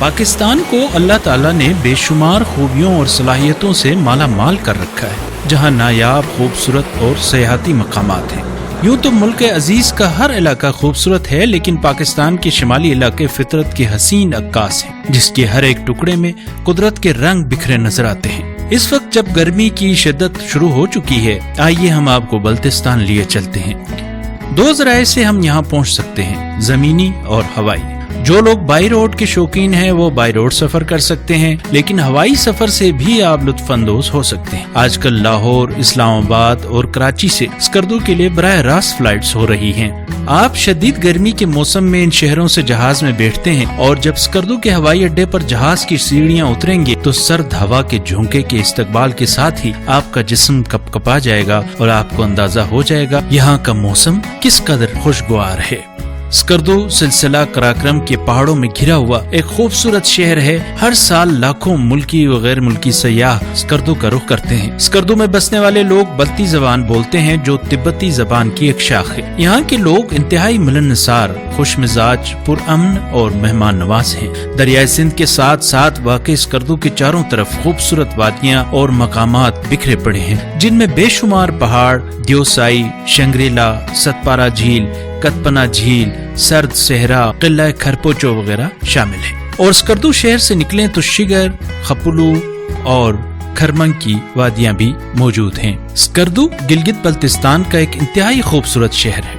پاکستان کو اللہ تعالیٰ نے بے شمار خوبیوں اور صلاحیتوں سے مالا مال کر رکھا ہے، جہاں نایاب خوبصورت اور سیاحتی مقامات ہیں۔ یوں تو ملک عزیز کا ہر علاقہ خوبصورت ہے، لیکن پاکستان کے شمالی علاقے فطرت کے حسین عکاس ہیں، جس کے ہر ایک ٹکڑے میں قدرت کے رنگ بکھرے نظر آتے ہیں۔ اس وقت جب گرمی کی شدت شروع ہو چکی ہے، آئیے ہم آپ کو بلتستان لیے چلتے ہیں۔ دو ذرائع سے ہم یہاں پہنچ سکتے ہیں، زمینی اور ہوائی۔ جو لوگ بائی روڈ کے شوقین ہیں وہ بائی روڈ سفر کر سکتے ہیں، لیکن ہوائی سفر سے بھی آپ لطف اندوز ہو سکتے ہیں۔ آج کل لاہور، اسلام آباد اور کراچی سے اسکردو کے لیے براہ راست فلائٹس ہو رہی ہیں۔ آپ شدید گرمی کے موسم میں ان شہروں سے جہاز میں بیٹھتے ہیں، اور جب اسکردو کے ہوائی اڈے پر جہاز کی سیڑھیاں اتریں گے تو سرد ہوا کے جھونکے کے استقبال کے ساتھ ہی آپ کا جسم کپ کپا جائے گا اور آپ کو اندازہ ہو جائے گا یہاں کا موسم کس قدر خوشگوار ہے۔ اسکردو سلسلہ قراقرم کے پہاڑوں میں گھرا ہوا ایک خوبصورت شہر ہے۔ ہر سال لاکھوں ملکی و غیر ملکی سیاح اسکردو کا رخ کرتے ہیں۔ اسکردو میں بسنے والے لوگ بلتی زبان بولتے ہیں، جو تبتی زبان کی ایک شاخ ہے۔ یہاں کے لوگ انتہائی ملنسار، خوش مزاج، پرامن اور مہمان نواز ہیں۔ دریائے سندھ کے ساتھ ساتھ واقع اسکردو کے چاروں طرف خوبصورت وادیاں اور مقامات بکھرے پڑے ہیں، جن میں بے شمار پہاڑ، دیوسائی، شنگریلا، ستپارا جھیل، کتپنا جھیل، سرد صحرا، قلعہ کھرپوچو وغیرہ شامل ہیں۔ اور اسکردو شہر سے نکلیں تو شگر، خپلو اور کھرمنگ کی وادیاں بھی موجود ہیں۔ اسکردو گلگت بلتستان کا ایک انتہائی خوبصورت شہر ہے،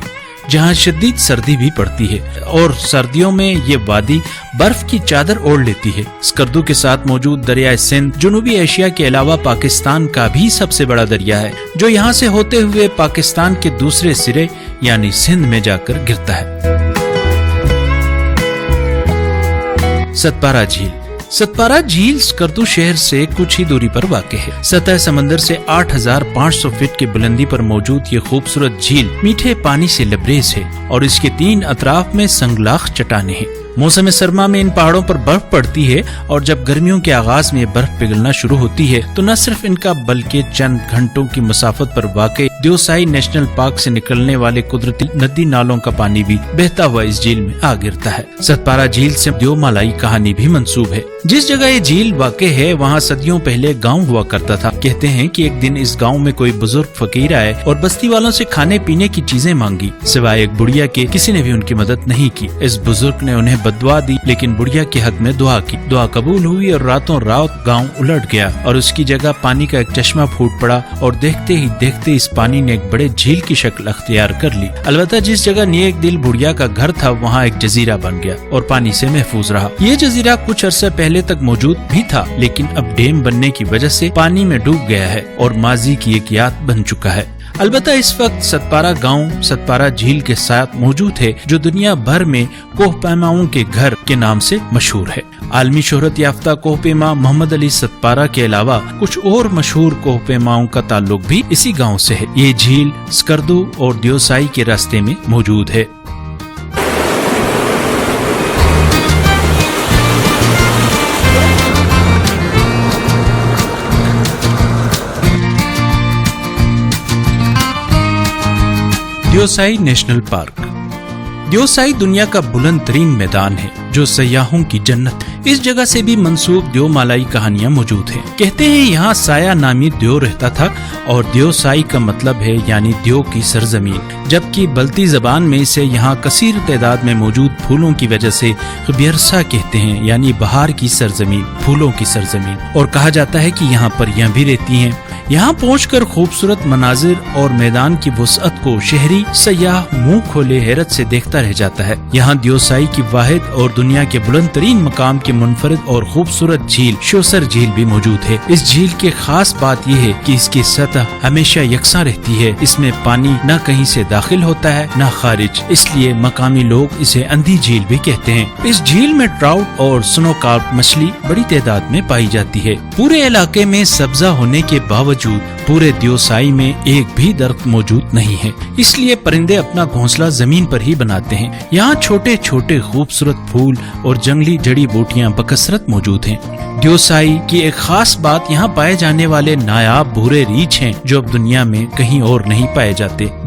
جہاں شدید سردی بھی پڑتی ہے، اور سردیوں میں یہ وادی برف کی چادر اوڑھ لیتی ہے۔ اسکردو کے ساتھ موجود دریائے سندھ جنوبی ایشیا کے علاوہ پاکستان کا بھی سب سے بڑا دریا ہے، جو یہاں سے ہوتے ہوئے پاکستان کے دوسرے سرے یعنی سندھ میں جا کر گرتا ہے۔ ستپارا جھیل۔ ستپارا جھیل اسکردو شہر سے کچھ ہی دوری پر واقع ہے۔ سطح سمندر سے 8500 فٹ کی بلندی پر موجود یہ خوبصورت جھیل میٹھے پانی سے لبریز ہے، اور اس کے 3 اطراف میں سنگلاخ چٹانیں ہیں۔ موسم سرما میں ان پہاڑوں پر برف پڑتی ہے، اور جب گرمیوں کے آغاز میں یہ برف پگھلنا شروع ہوتی ہے تو نہ صرف ان کا بلکہ چند گھنٹوں کی مسافت پر واقع دیوسائی نیشنل پارک سے نکلنے والے قدرتی ندی نالوں کا پانی بھی بہتا ہوا اس جھیل میں آ گرتا ہے۔ ستپارا جھیل سے دیو مالائی کہانی بھی منسوب ہے۔ جس جگہ یہ جھیل واقع ہے وہاں صدیوں پہلے گاؤں ہوا کرتا تھا۔ کہتے ہیں کہ ایک دن اس گاؤں میں کوئی بزرگ فقیر آئے اور بستی والوں سے کھانے پینے کی چیزیں مانگی، سوائے ایک بڑھیا کے کسی نے بھی ان کی مدد نہیں کی۔ اس بزرگ نے انہیں بددعا دی، لیکن بڑھیا کے حق میں دعا کی۔ دعا قبول ہوئی اور راتوں رات گاؤں الٹ گیا، اور اس کی جگہ پانی کا ایک چشمہ پھوٹ پڑا، اور دیکھتے ہی دیکھتے اس پانی نے ایک بڑے جھیل کی شکل اختیار کر لی۔ البتہ جس جگہ نیک دل بڑھیا کا گھر تھا وہاں ایک جزیرہ بن گیا اور پانی سے محفوظ رہا۔ یہ جزیرہ کچھ عرصے پہلے تک موجود بھی تھا، لیکن اب ڈیم بننے کی وجہ سے پانی میں ڈوب گیا ہے اور ماضی کی ایک یاد بن چکا ہے۔ البتہ اس وقت ستپارا گاؤں ستپارا جھیل کے ساتھ موجود ہے، جو دنیا بھر میں کوہ پیماؤں کے گھر کے نام سے مشہور ہے۔ عالمی شہرت یافتہ کوہ پیما محمد علی ستپارا کے علاوہ کچھ اور مشہور کوہ پیماؤں کا تعلق بھی اسی گاؤں سے ہے۔ یہ جھیل اسکردو اور دیوسائی کے راستے میں موجود ہے۔ Deosai national park. دیوسائی دنیا کا بلند ترین میدان ہے جو سیاحوں کی جنت ہے۔ اس جگہ سے بھی منسوب دیو مالائی کہانیاں موجود ہیں۔ کہتے ہیں یہاں سایہ نامی دیو رہتا تھا، اور دیوسائی کا مطلب ہے یعنی دیو کی سرزمین، جبکہ بلتی زبان میں اسے یہاں کثیر تعداد میں موجود پھولوں کی وجہ سے خبیرسا کہتے ہیں، یعنی بہار کی سرزمین، پھولوں کی سرزمین، اور کہا جاتا ہے کہ یہاں پریاں بھی رہتی ہیں۔ یہاں پہنچ کر خوبصورت مناظر اور میدان کی وسعت کو شہری سیاح منہ کھولے حیرت سے دیکھتا رہ جاتا ہے۔ یہاں دیوسائی کی واحد اور دنیا کے بلند ترین مقام کے منفرد اور خوبصورت جھیل شوسر جھیل بھی موجود ہے۔ اس جھیل کی خاص بات یہ ہے کہ اس کی سطح ہمیشہ یکساں رہتی ہے، اس میں پانی نہ کہیں سے داخل ہوتا ہے نہ خارج، اس لیے مقامی لوگ اسے اندھی جھیل بھی کہتے ہیں۔ اس جھیل میں ٹراؤٹ اور سنو کارپ مچھلی بڑی تعداد میں پائی جاتی ہے۔ پورے علاقے میں سبزہ ہونے کے باوجود پورے دیوسائی میں ایک بھی درخت موجود نہیں ہے، اس لیے پرندے اپنا گھونسلہ زمین پر ہی بناتے ہیں۔ یہاں چھوٹے چھوٹے خوبصورت پھول اور جنگلی جڑی بوٹیاں بکثرت موجود ہیں۔ دیوسائی کی ایک خاص بات یہاں پائے جانے والے نایاب بھورے ریچھ ہیں، جو اب دنیا میں کہیں اور نہیں پائے جاتے۔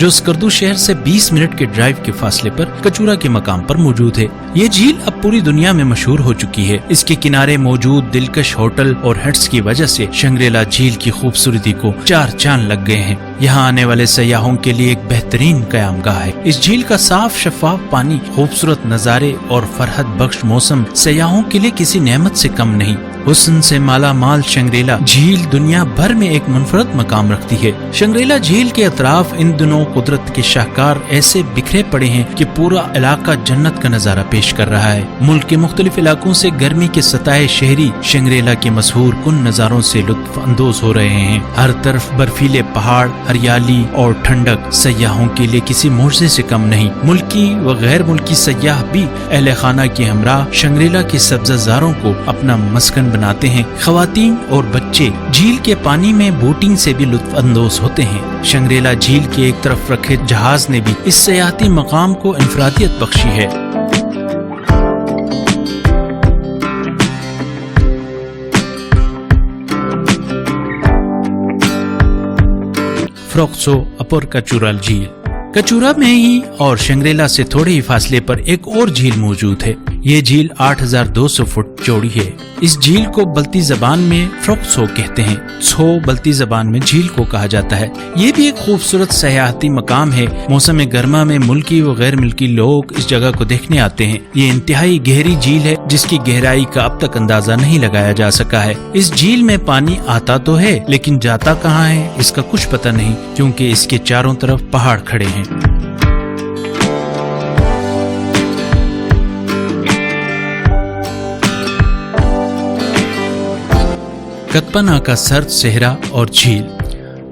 جو اسکردو شہر سے 20 منٹ کے ڈرائیو کے فاصلے پر کچورا کے مقام پر موجود ہے۔ یہ جھیل اب پوری دنیا میں مشہور ہو چکی ہے۔ اس کے کنارے موجود دلکش ہوٹل اور ہٹس کی وجہ سے شنگریلا جھیل کی خوبصورتی کو 4 چاند لگ گئے ہیں۔ یہاں آنے والے سیاحوں کے لیے ایک بہترین قیام گاہ ہے۔ اس جھیل کا صاف شفاف پانی، خوبصورت نظارے اور فرحت بخش موسم سیاحوں کے لیے کسی نعمت سے کم نہیں۔ حسن سے مالا مال شنگریلا جھیل دنیا بھر میں ایک منفرد مقام رکھتی ہے۔ شنگریلا جھیل کے اطراف ان دنوں قدرت کے شاہکار ایسے بکھرے پڑے ہیں کہ پورا علاقہ جنت کا نظارہ پیش کر رہا ہے۔ ملک کے مختلف علاقوں سے گرمی کے ستائے شہری شنگریلا کے مسحور کن نظاروں سے لطف اندوز ہو رہے ہیں۔ ہر طرف برفیلے پہاڑ، ہریالی اور ٹھنڈک سیاحوں کے لیے کسی معجزے سے کم نہیں۔ ملکی و غیر ملکی سیاح بھی اہل خانہ کے ہمراہ شنگریلا کے سبزہ زاروں کو اپنا مسکن بناتے ہیں۔ خواتین اور بچے جھیل کے پانی میں بوٹنگ سے بھی لطف اندوز ہوتے ہیں۔ شنگریلا جھیل کے ایک طرف رکھے جہاز نے بھی اس سیاحتی مقام کو انفرادیت بخشی ہے۔ فروکسو اپر کچورا جھیل کچورا میں ہی اور شنگریلا سے تھوڑے ہی فاصلے پر ایک اور جھیل موجود ہے۔ یہ جھیل 8200 فٹ چوڑی ہے۔ اس جھیل کو بلتی زبان میں فروکسو کہتے ہیں۔ سو بلتی زبان میں جھیل کو کہا جاتا ہے۔ یہ بھی ایک خوبصورت سیاحتی مقام ہے۔ موسم گرما میں ملکی و غیر ملکی لوگ اس جگہ کو دیکھنے آتے ہیں۔ یہ انتہائی گہری جھیل ہے جس کی گہرائی کا اب تک اندازہ نہیں لگایا جا سکا ہے۔ اس جھیل میں پانی آتا تو ہے لیکن جاتا کہاں ہے اس کا کچھ پتہ نہیں، کیونکہ اس کے چاروں طرف پہاڑ کھڑے ہیں۔ کتپنا کا سرد صحرا اور جھیل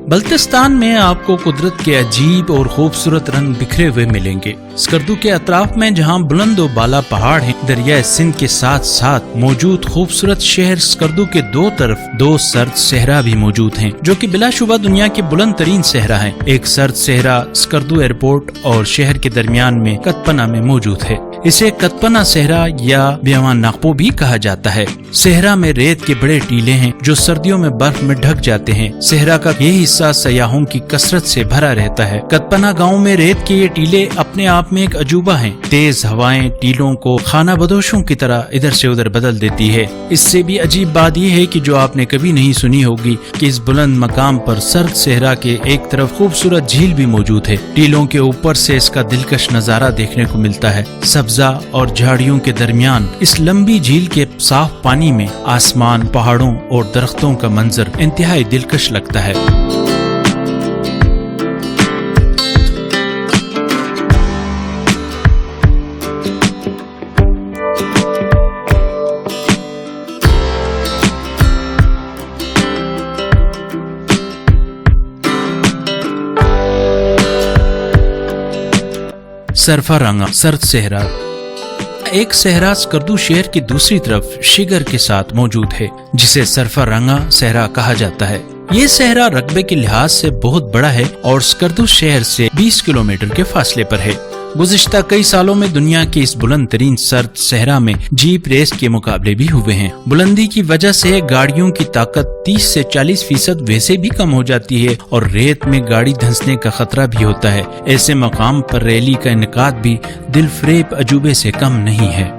بلتستان میں آپ کو قدرت کے عجیب اور خوبصورت رنگ بکھرے ہوئے ملیں گے۔ اسکردو کے اطراف میں جہاں بلند و بالا پہاڑ ہیں، دریائے سندھ کے ساتھ ساتھ موجود خوبصورت شہر اسکردو کے دو طرف 2 سرد صحرا بھی موجود ہیں، جو کہ بلا شبہ دنیا کے بلند ترین صحرا ہیں۔ ایک سرد صحرا اسکردو ایئرپورٹ اور شہر کے درمیان میں کتپنا میں موجود ہے۔ اسے کتپنا صحرا یا بیوان ناقپو بھی کہا جاتا ہے۔ صحرا میں ریت کے بڑے ٹیلے ہیں جو سردیوں میں برف میں ڈھک جاتے ہیں۔ صحرا کا یہ حصہ سیاحوں کی کثرت سے بھرا رہتا ہے۔ کتپنا گاؤں میں ریت کے یہ ٹیلے اپنے آپ میں ایک عجوبہ ہیں۔ تیز ہوائیں ٹیلوں کو خانہ بدوشوں کی طرح ادھر سے ادھر بدل دیتی ہے۔ اس سے بھی عجیب بات یہ ہے کہ جو آپ نے کبھی نہیں سنی ہوگی کہ اس بلند مقام پر سرد صحرا کے ایک طرف خوبصورت جھیل بھی موجود ہے۔ ٹیلوں کے اوپر سے اس کا دلکش نظارہ دیکھنے کو ملتا ہے۔ سبزہ اور جھاڑیوں کے درمیان اس لمبی جھیل کے صاف پانی میں آسمان، پہاڑوں اور درختوں کا منظر انتہائی دلکش لگتا ہے۔ سرفارانگا سرد صحرا ایک صحرا اسکردو شہر کی دوسری طرف شگر کے ساتھ موجود ہے، جسے سرفارانگا صحرا کہا جاتا ہے۔ یہ صحرا رقبے کے لحاظ سے بہت بڑا ہے اور اسکردو شہر سے 20 کلومیٹر کے فاصلے پر ہے۔ گزشتہ کئی سالوں میں دنیا کے اس بلند ترین سرد صحرا میں جیپ ریس کے مقابلے بھی ہوئے ہیں۔ بلندی کی وجہ سے گاڑیوں کی طاقت 30 سے 40% ویسے بھی کم ہو جاتی ہے اور ریت میں گاڑی دھنسنے کا خطرہ بھی ہوتا ہے۔ ایسے مقام پر ریلی کا انعقاد بھی دل فریب عجوبے سے کم نہیں ہے۔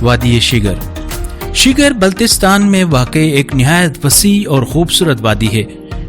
وادی شگر بلتستان میں واقع ایک نہایت وسیع اور خوبصورت وادی ہے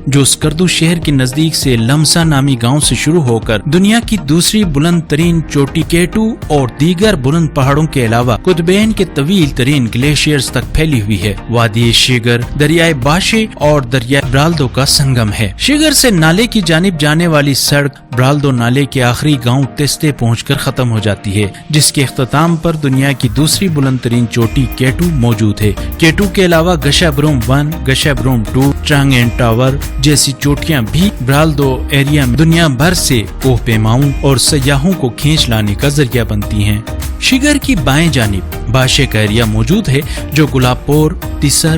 جو اسکردو شہر کے نزدیک سے لمسا نامی گاؤں سے شروع ہو کر دنیا کی دوسری بلند ترین چوٹی کیٹو اور دیگر بلند پہاڑوں کے علاوہ قطبین کے طویل ترین گلیشیئرز تک پھیلی ہوئی ہے۔ وادی شگر دریائے باشے اور دریائے برالدو کا سنگم ہے۔ شگر سے نالے کی جانب جانے والی سڑک برالدو نالے کے آخری گاؤں تیستے پہنچ کر ختم ہو جاتی ہے، جس کے اختتام پر دنیا کی دوسری بلند ترین چوٹی کیٹو موجود ہے۔ کیٹو کے علاوہ گشا بروم 1، گشا بروم 2، ٹرانگین ٹاور جیسی چوٹیاں بھی برالدو ایریا میں دنیا بھر سے کوہ پیماؤں اور سیاحوں کو کھینچ لانے کا ذریعہ بنتی ہیں۔ شگر کی بائیں جانب باشے کا ایریا موجود ہے جو گلاب پور، تیسر